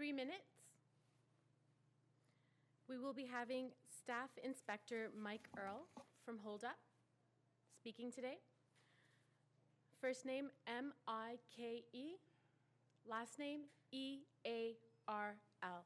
3 minutes. We will be having Staff Inspector Mike Earl from Hold Up speaking today. First name M-I-K-E, last name E-A-R-L.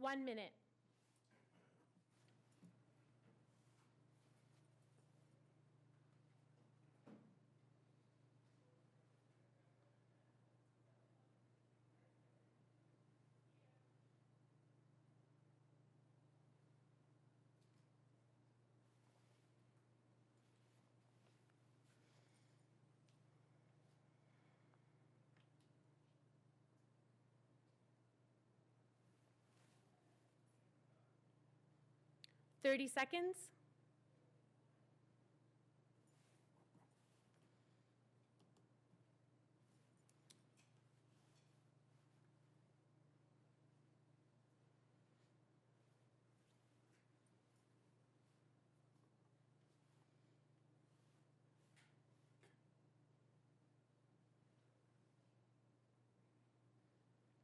One minute. Thirty seconds.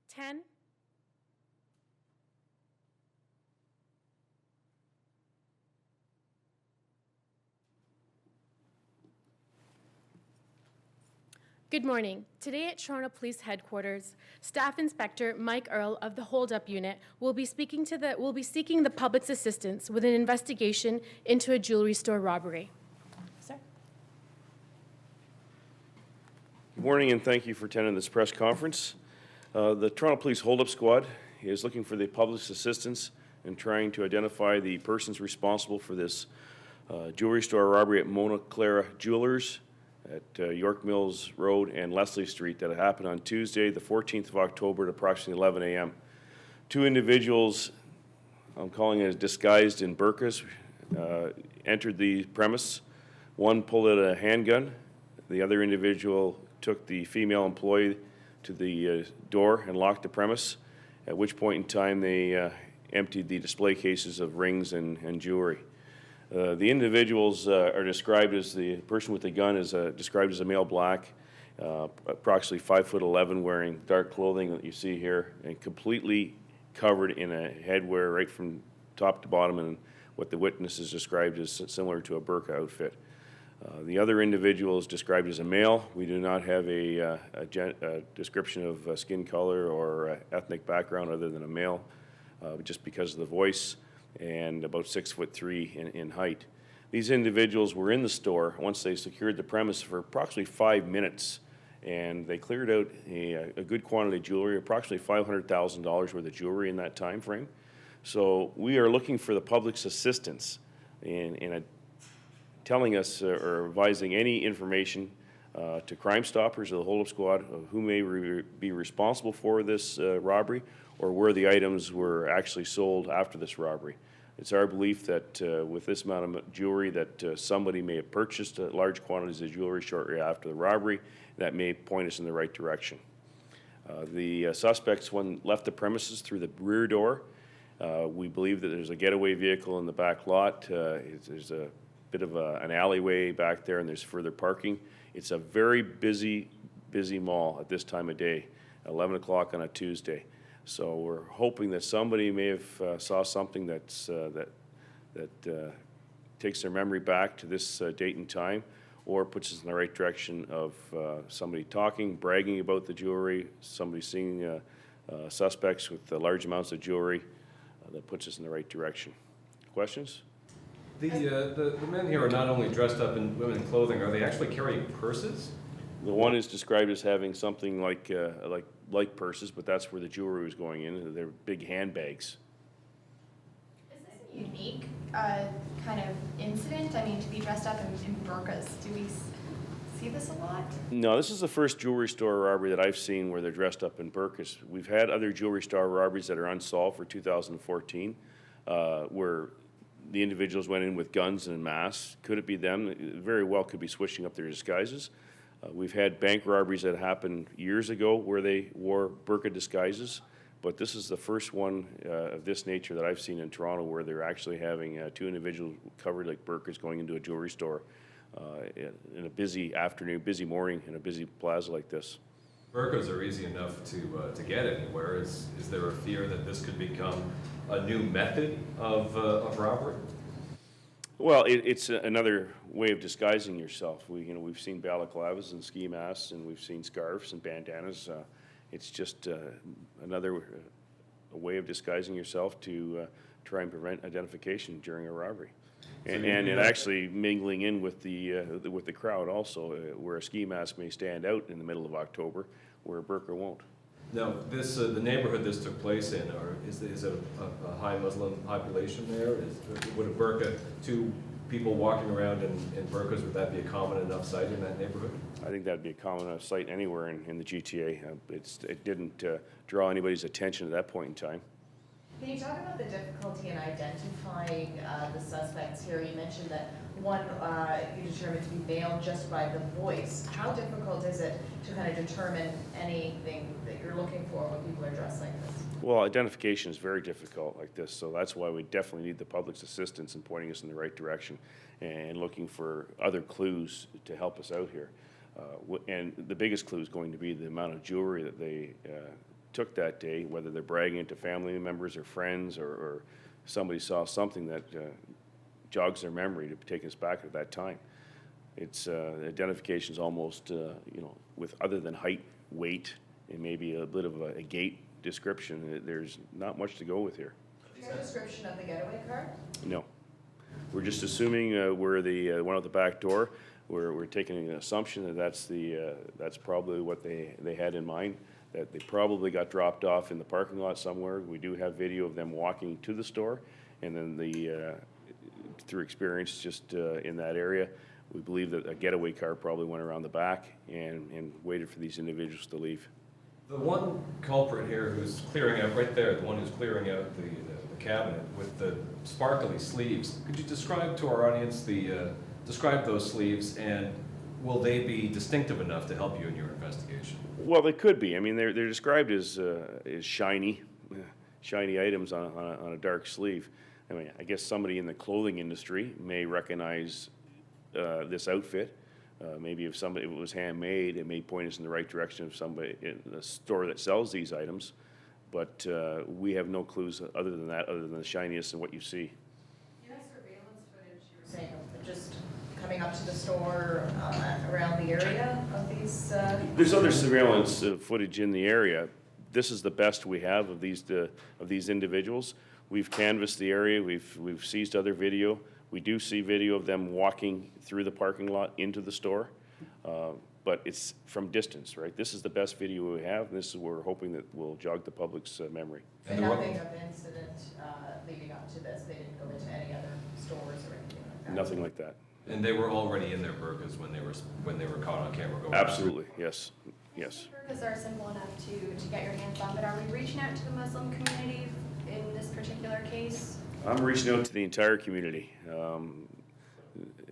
Ten. Good morning. Today at Toronto Police Headquarters, Staff Inspector Mike Earl of the Hold Up Unit will be seeking the public's assistance with an investigation into a jewelry store robbery. Sir. Good morning, and thank you for attending this press conference. The Toronto Police Hold Up Squad is looking for the public's assistance in trying to identify the persons responsible for this jewelry store robbery at Mona Clara Jewelers at York Mills Road and Leslie Street that happened on Tuesday, the 14th of October at approximately 11 a.m. Two individuals, I'm calling it disguised in burqas, entered the premise. One pulled out a handgun. The other individual took the female employee to the door and locked the premise, at which point in time they emptied the display cases of rings and jewelry. The individuals are described as, the person with the gun is described as a male black, approximately 5'11", wearing dark clothing that you see here, and completely covered in a headwear right from top to bottom, and what the witness is described as similar to a burqa outfit. The other individual is described as a male. We do not have a description of skin color or ethnic background other than a male, just because of the voice, and about 6'3" in height. These individuals were in the store once they secured the premise for approximately 5 minutes, and they cleared out a good quantity of jewelry, approximately $500,000 worth of jewelry in that time frame. So we are looking for the public's assistance in telling us or advising any information to Crime Stoppers or the hold-up squad who may be responsible for this robbery or where the items were actually sold after this robbery. It's our belief that with this amount of jewelry that somebody may have purchased large quantities of jewelry shortly after the robbery. That may point us in the right direction. The suspects, when left the premises through the rear door, we believe that there's a getaway vehicle in the back lot. There's a bit of an alleyway back there, and there's further parking. It's a very busy mall at this time of day, 11 o'clock on a Tuesday. So we're hoping that somebody may have saw something that takes their memory back to this date and time, or puts us in the right direction of somebody talking, bragging about the jewelry, somebody seeing suspects with large amounts of jewelry. That puts us in the right direction. Questions? The men here are not only dressed up in women's clothing, are they actually carrying purses? The one is described as having something like purses, but that's where the jewelry was going in. They're big handbags. Is this a unique kind of incident? I mean, to be dressed up in burqas, do we see this a lot? No, this is the first jewelry store robbery that I've seen where they're dressed up in burqas. We've had other jewelry store robberies that are unsolved for 2014, where the individuals went in with guns and masks. Could it be them? It very well could be switching up their disguises. We've had bank robberies that happened years ago where they wore burqa disguises, but this is the first one of this nature that I've seen in Toronto where they're actually having two individuals covered like burqas going into a jewelry store in a busy afternoon, busy morning in a busy plaza like this. Burqas are easy enough to get anywhere. Is there a fear that this could become a new method of robbery? Well, it's another way of disguising yourself. We've seen balaclavas and ski masks, and we've seen scarves and bandanas. It's just another way of disguising yourself to try and prevent identification during a robbery, and actually mingling in with the crowd also, where a ski mask may stand out in the middle of October, where a burqa won't. Now, this the neighborhood this took place in, is it a high Muslim population there? Would a burqa, two people walking around in burqas, would that be a common enough sight in that neighborhood? I think that'd be a common enough sight anywhere in the GTA. It didn't draw anybody's attention at that point in time. Can you talk about the difficulty in identifying the suspects here? You mentioned that one you determined to be male just by the voice. How difficult is it to kind of determine anything that you're looking for when people are dressed like this? Well, identification is very difficult like this, so that's why we definitely need the public's assistance in pointing us in the right direction and looking for other clues to help us out here. And the biggest clue is going to be the amount of jewelry that they took that day, whether they're bragging it to family members or friends, or somebody saw something that jogs their memory to take us back at that time. It's identification is almost, with other than height, weight, and maybe a bit of a gait description, there's not much to go with here. Is there a description of the getaway car? No. We're just assuming we're the one out the back door. We're taking an assumption that that's probably what they had in mind, that they probably got dropped off in the parking lot somewhere. We do have video of them walking to the store, and then through experience just in that area, we believe that a getaway car probably went around the back and waited for these individuals to leave. The one culprit here who's clearing out right there, the one who's clearing out the cabinet with the sparkly sleeves, could you describe to our audience describe those sleeves, and will they be distinctive enough to help you in your investigation? Well, they could be. I mean, they're described as shiny items on a dark sleeve. I mean, I guess somebody in the clothing industry may recognize this outfit. Maybe if it was handmade, it may point us in the right direction of somebody in the store that sells these items. But we have no clues other than that, other than the shininess and what you see. You have surveillance footage, you were saying, just coming up to the store around the area of these? There's other surveillance footage in the area. This is the best we have of these individuals. We've canvassed the area. We've seized other video. We do see video of them walking through the parking lot into the store, but it's from distance, right? This is the best video we have, and this is what we're hoping that will jog the public's memory. So nothing of incident leading up to this? They didn't go into any other stores or anything like that? Nothing like that. And they were already in their burqas when they were caught on camera going. Absolutely, yes, yes. Burqas are simple enough to get your hands on, but are we reaching out to the Muslim community in this particular case? I'm reaching out to the entire community.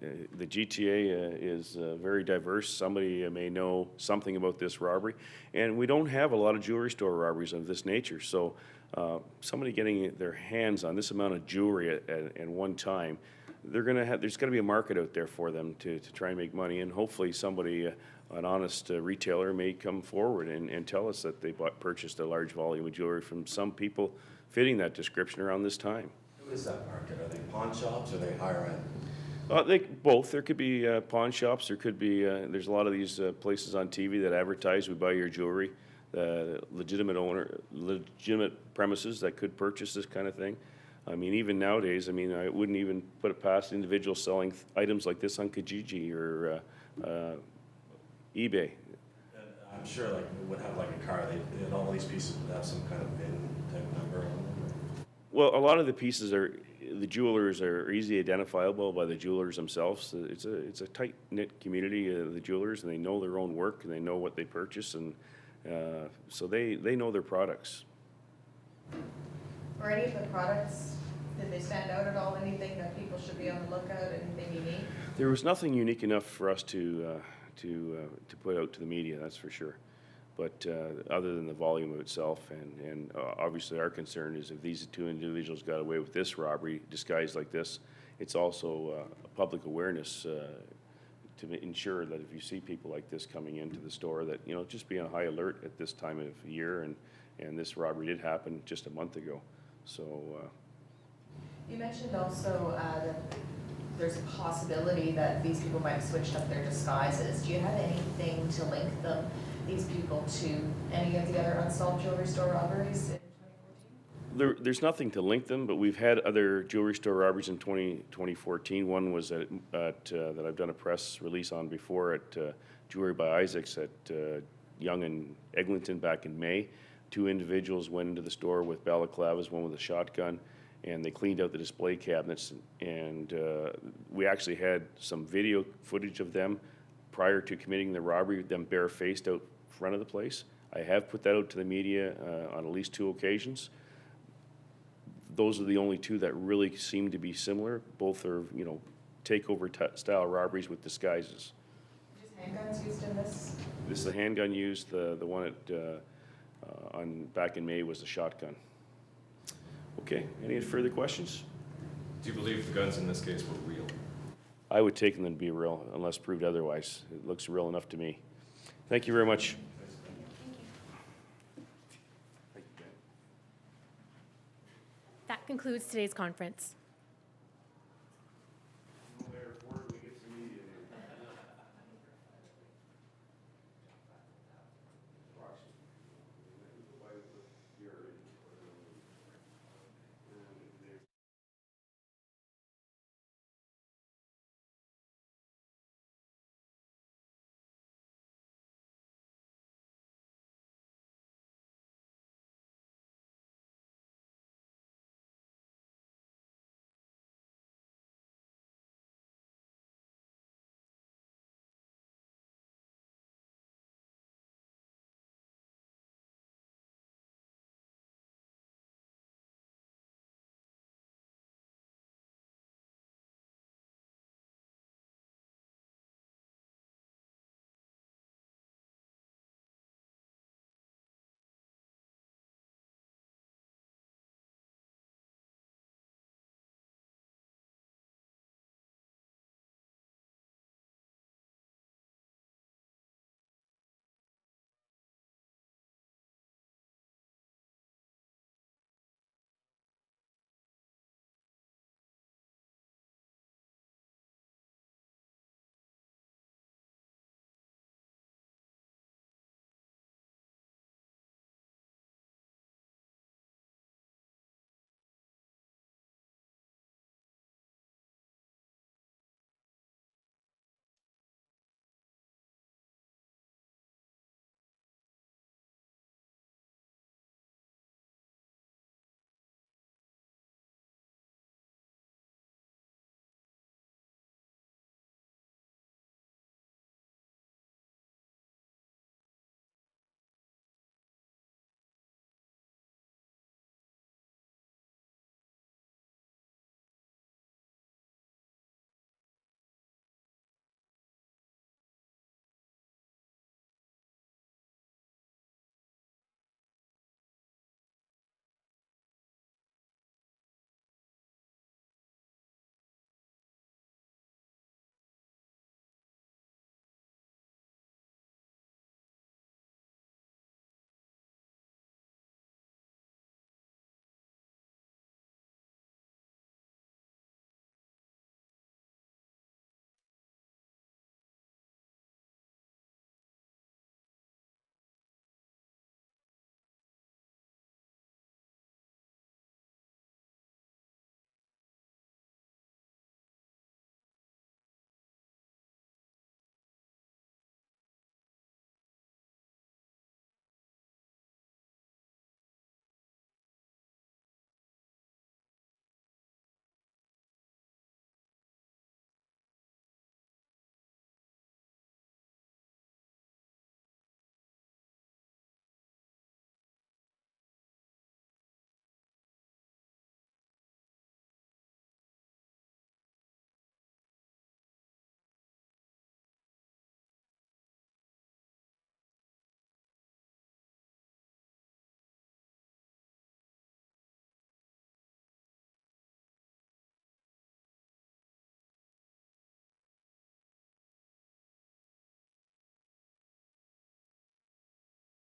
The GTA is very diverse. Somebody may know something about this robbery, and we don't have a lot of jewelry store robberies of this nature. So somebody getting their hands on this amount of jewelry at one time, there's got to be a market out there for them to try and make money, and hopefully somebody, an honest retailer, may come forward and tell us that they purchased a large volume of jewelry from some people fitting that description around this time. Who is that market? Are they pawn shops or are they higher end? Both. There could be pawn shops. There could be. There's a lot of these places on TV that advertise, "We buy your jewelry." Legitimate premises that could purchase this kind of thing. I mean, even nowadays, I mean, I wouldn't even put it past individuals selling items like this on Kijiji or eBay. And I'm sure like it would have like a car, they all these pieces would have some kind of VIN type number on them. Well, a lot of the pieces the jewelers are easily identifiable by the jewelers themselves. It's a tight-knit community, the jewelers, and they know their own work, and they know what they purchase, and so they know their products. Or any of the products, did they stand out at all? Anything that people should be on the lookout, anything unique? There was nothing unique enough for us to put out to the media, that's for sure. But other than the volume of itself, and obviously our concern is if these two individuals got away with this robbery disguised like this, it's also a public awareness to ensure that if you see people like this coming into the store, that, you know, just be on high alert at this time of year. And this robbery did happen just a month ago. So. You mentioned also that there's a possibility that these people might have switched up their disguises. Do you have anything to link these people to any of the other unsolved jewelry store robberies in 2014? There's nothing to link them, but we've had other jewelry store robberies in 2014. One was that I've done a press release on before at Jewelry by Isaacs at Yonge and Eglinton back in May. Two individuals went into the store with balaclavas, one with a shotgun, and they cleaned out the display cabinets. And we actually had some video footage of them prior to committing the robbery, them barefaced out front of the place. I have put that out to the media on at least 2 occasions. Those are the only 2 that really seem to be similar. Both are, you know, takeover style robberies with disguises. Just handguns used in this? This is the handgun used. The one at back in May was the shotgun. Okay, any further questions? Do you believe the guns in this case were real? I would take them to be real unless proved otherwise. It looks real enough to me. Thank you very much. That concludes today's conference.